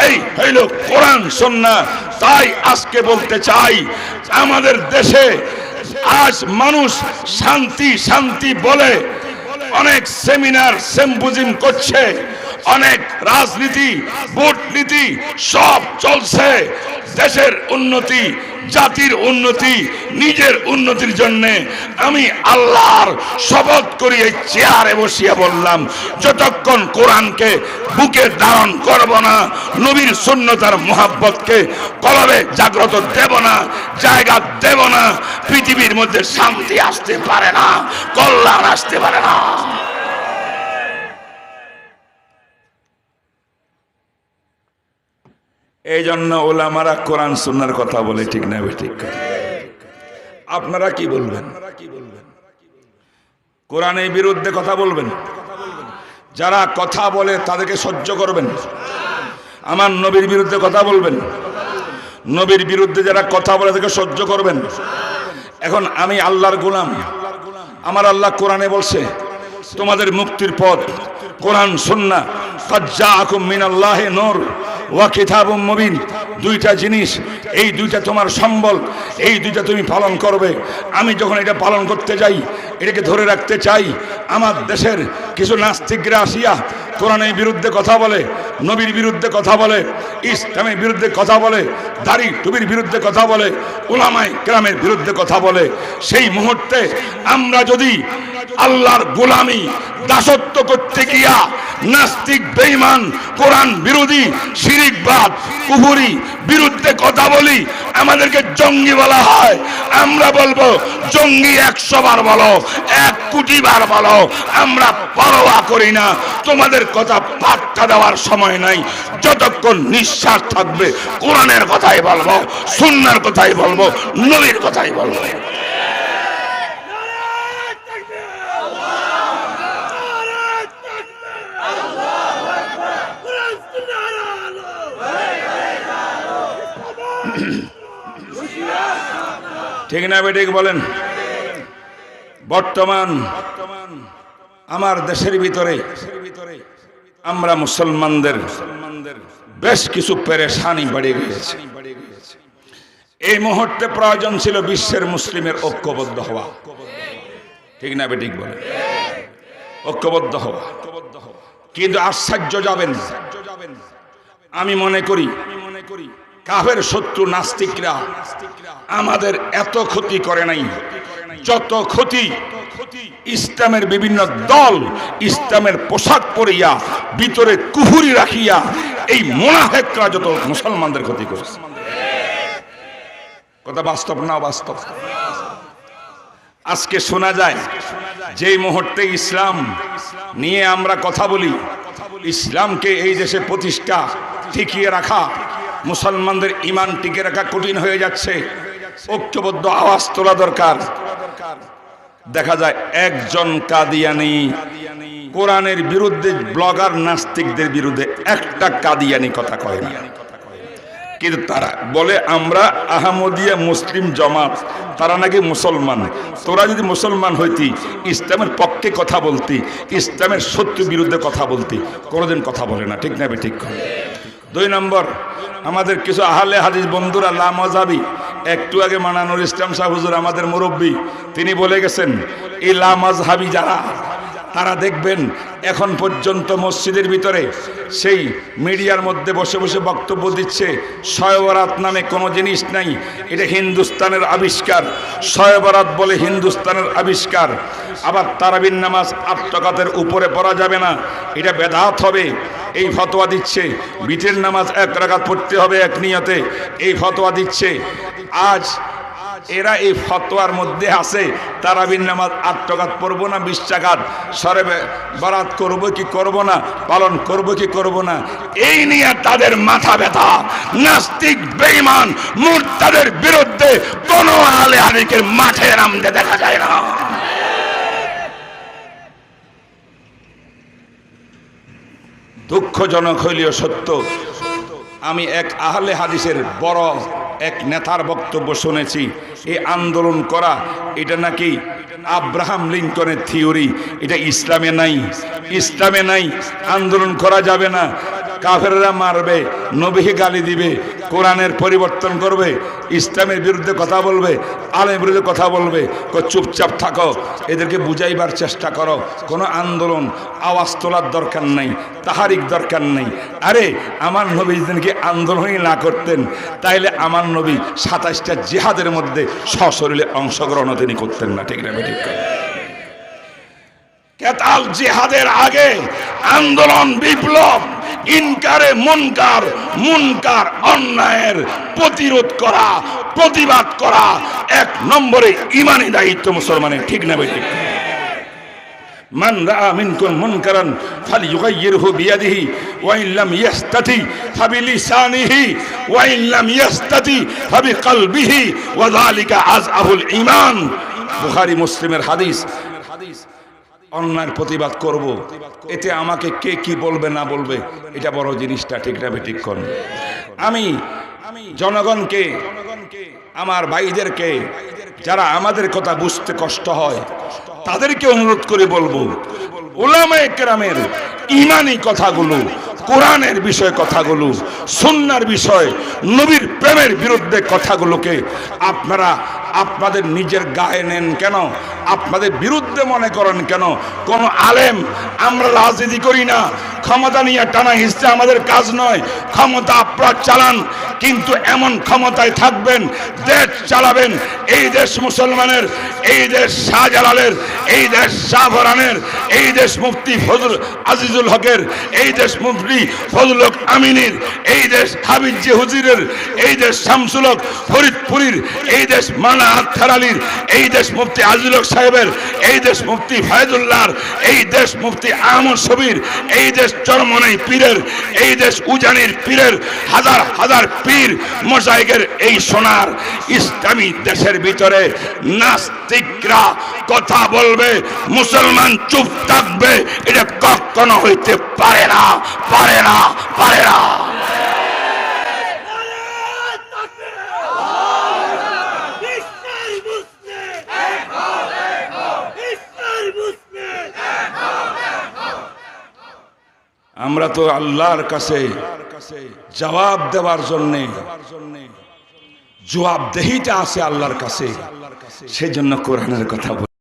এই হইল কোরআন সুন্নাহ। তাই আজকে বলতে চাই, আমাদের দেশে আজ মানুষ শান্তি শান্তি বলে অনেক সেমিনার সিম্পোজিয়াম করছে, অনেক রাজনীতি, ভোট নীতি সব চলছে। দেশের উন্নতি, জাতির উন্নতি, নিজের উন্নতির জন্য আমি আল্লাহর শপথ করি এই চেয়ারে বসিয়া বললাম, যতক্ষণ কোরআনকে বুকে ধারণ করব না, নবীর সুন্নতার মুহাব্বতকে কলবে জাগ্রত দেব না, জায়গা দেব না, পৃথিবীর মধ্যে শান্তি আসতে পারে না, কল্যাণ আসতে পারে না। এই জন্য ওলামারা কোরআন সুন্নাহর কথা বলে, ঠিক না? ঠিক। আপনারা কি বলবেন? কোরআনের বিরুদ্ধে কথা বলবেন? যারা কথা বলে তাদেরকে সহ্য করবেন? আমার নবীর বিরুদ্ধে কথা বলবেন? নবীর বিরুদ্ধে যারা কথা বলে তাদেরকে সহ্য করবেন? এখন আমি আল্লাহর গোলাম, আমার আল্লাহ কোরআনে বলছে তোমাদের মুক্তির পথ কোরআন সুন্নাহ, কাদ জাআকুম মিনাল্লাহি নূর ওয়া কিতাবুম মুবিন। দুইটা জিনিস, এই দুইটা তোমার সম্বল, এই দুইটা তুমি পালন করবে। আমি যখন এটা পালন করতে যাই, এটাকে ধরে রাখতে চাই, আমার দেশের কিছু নাস্তিকরা আসিয়া কোরআনের বিরুদ্ধে কথা বলে, নবীর বিরুদ্ধে কথা বলে, ইসলামের বিরুদ্ধে কথা বলে, দাড়ি টুপির বিরুদ্ধে কথা বলে, উলামায়ে কেরামের বিরুদ্ধে কথা বলে। সেই মুহূর্তে আমরা যদি আল্লাহর গোলামি, দাসত্ব করতে গিয়া নাস্তিক, বেঈমান, কোরআন বিরোধী, শিরিকবাদ, কুফরি বিরুদ্ধে কথা বলি, আমাদেরকে জঙ্গি বলা হয়। আমরা বলবো জঙ্গি 100 বার বলো, 1 কোটি বার বলো, আমরা পরোয়া করি না। তোমাদের কথা পাত্তা দেওয়ার সময় নাই। যতক্ষণ নিঃশ্বাস থাকবে কোরআনের কথাই বলবো, সুন্নাহর কথাই বলবো, নবীর কথাই বলবো। ঠিক না বেঠিক বলেন? বর্তমান আমার দেশের ভিতরে আমরা মুসলমানদের বেশ কিছু পেরেশানি বেড়ে গিয়েছে। এই মুহূর্তে প্রয়োজন ছিল বিশ্বের মুসলিমের ঐক্যবদ্ধ হওয়া। ঠিক না বেঠিক বলেন? ঐক্যবদ্ধ হওয়া। কিন্তু আশ্চর্য যাবেন, আমি মনে করি কাফের শত্রু নাস্তিকরা আমাদের এত ক্ষতি করে নাই যত ক্ষতি ইসলামের বিভিন্ন দল ইসলামের পোশাক পরিয়া ভিতরে কুহুরি রাখিয়া এই মুনাফিকরা যত মুসলমানদের ক্ষতি করেছে। কথা বাস্তব না বাস্তব? আজকে শোনা যায় যেই মুহূর্তে ইসলাম নিয়ে আমরা কথা বলি, ইসলামকে এই দেশে প্রতিষ্ঠা টিকিয়ে রাখা, মুসলমানদের ঈমান টিকিয়ে রাখা কঠিন হয়ে যাচ্ছে। ঐক্যবদ্ধ আওয়াজ তোলা দরকার। দেখা যায় একজন কাদিয়ানি কোরআনের বিরুদ্ধে ব্লগার নাস্তিকদের বিরুদ্ধে একটা কাদিয়ানি কথা কয় না, কিন্তু তারা বলে আমরা আহমদিয়া মুসলিম জামাত, তারা নাকি মুসলমান। তোরা যদি মুসলমান হইতি, ইসলামের পক্ষে কথা বলতি, ইসলামের শত্রু বিরুদ্ধে কথা বলতি, কোনোদিন কথা বলে না। ঠিক না বে ঠিক? 2 নম্বর, আমাদের কিছু আহলে হাদিস বন্ধুরা লামাজাবি, একটু আগে মানানুর ইসলাম সাহেব হুজুর আমাদের মুরব্বী, তিনি বলে গেছেন এই লামাজহাবি যারা, তারা দেখবেন এখন পর্যন্ত মসজিদের ভিতরে সেই মিডিয়ার মধ্যে বসে বসে বক্তব্য দিচ্ছে শবে বরাত নামে কোনো জিনিস নাই, এটা হিন্দুস্তানের আবিষ্কার। শবে বরাত বলে হিন্দুস্তানের আবিষ্কার। আবার তারাবির নামাজ 8 রাকাতের উপরে পড়া যাবে না, এটা বেদাত হবে, এই ফতোয়া দিচ্ছে। বিতের নামাজ 1 রাকাত পড়তে হবে এক নিয়তে, এই ফতোয়া দিচ্ছে। আজ এরা এই ফতোয়ার মধ্যে আছে তারাবির নামাজ 8 রাকাত পড়বো না 20 রাকাত, শবে বরাত করবো কি করব না, পালন করবো কি করব না, এই নিয়ে তাদের মাথা ব্যথা। নাস্তিক বেঈমান মুরতাদের বিরুদ্ধে কোন আলে হাদিসের মাঠে নামতে দেখা যায় না। দুঃখজনক হইলেও সত্য, আমি এক আহলে হাদিসের বড় এক নেতার বক্তব্য শুনেছি, এই আন্দোলন করা এটা নাকি আব্রাহাম লিঙ্কনের থিওরি, এটা ইসলামে নাই। ইসলামে নাই, আন্দোলন করা যাবে না, কাফেররা মারবে, নবীকে গালি দিবে, কোরআনের পরিবর্তন করবে, ইসলামের বিরুদ্ধে কথা বলবে, আলেমের বিরুদ্ধে কথা বলবে। চুপচাপ থাকো, এদেরকে বুঝাইবার চেষ্টা করো। কোনো আন্দোলন আওয়াজ তোলার দরকার নাই, তাহারিক দরকার নাই। আরে আমার নবী যেদিনকে আন্দোলনই না করতেন, তাইলে আমার নবী 27টা জিহাদের মধ্যে সশরীরে অংশগ্রহণ তিনি করতেন না। ঠিক না? ঠিক। কেতাল জিহাদের আগে আন্দোলন, বিপ্লব, ইনকারে মুনকার, মুনকার অন্যায়ের প্রতিরোধ করা, প্রতিবাদ করা 1 নম্বরে ইমানি দায়িত্ব মুসলমানের। ঠিক না ভাই? ঠিক। মান রাআ মিনকুম মুনকারান ফালইয়ুগাইয়িরহু বিয়াদিহি ওয়া ইন লাম ইস্তাতি ফাবিলিসানিহি ওয়া ইন লাম ইস্তাতি ফাবিকলবিহি ওয়া যালিকা আযআবুল ঈমান। বুখারী মুসলিমের হাদিস। অন্যায়ের প্রতিবাদ করব, এতে আমাকে কে কি বলবে না বলবে এটা বড় জিনিসটা। ঠিক না? ঠিক কোন? আমি জনগণকে, আমার ভাইদেরকে, যারা আমাদের কথা বুঝতে কষ্ট হয় তাদেরকে অনুরোধ করে বলবো, উলামায়ে কেরামের ঈমানি কথাগুলো, কোরআনের বিষয় কথাগুলো, সুন্নাহর বিষয়, নবীর প্রেমের বিরুদ্ধে কথাগুলোকে আপনারা আপনাদের নিজের গায়ে নেন কেন? আপনাদের বিরুদ্ধে মনে করেন কেন? কোন আলেম, আমরা রাজনীতি করি না, ক্ষমতা নিয়ে টানা হিসেবে আমাদের কাজ নয়। ক্ষমতা আপনারা চালান, কিন্তু এমন ক্ষমতায় থাকবেন, দেশ চালাবেন। এই দেশ মুসলমানের, এই দেশ শাহজালালের, এই দেশ শাহপরানের, এই দেশ মুফতি ফজল আজিজুল হকের, এই দেশ মুফতি ফজল হক আমিনীর, এই দেশ হাবিজি হুজুরের, এই দেশ শামসুল হক ফরিদপুরীর, এই দেশ মাওলানা আখতার আলীর, এই দেশ মুফতি আজিজুল হক সাহেবের, এই দেশ মুফতি ফায়দুল্লাহর, এই দেশ মুফতি আহমদ শবীর, এই দেশ চরমনাই পীরের, এই দেশ উজানির পীরের, হাজার হাজার পীর মোজাইকের এই সোনার ইসলামী দেশের ভিতরে নাস্তিকরা কথা বলবে, মুসলমান চুপ থাকবে, এটা কখনো হইতে পারে না, পারে না, পারে না। আমরা তো আল্লাহর কাছে জবাব দেওয়ার জন্যে, জবাবদেহিটা আছে আল্লাহর কাছে, সেজন্য কোরআনের কথা বলি।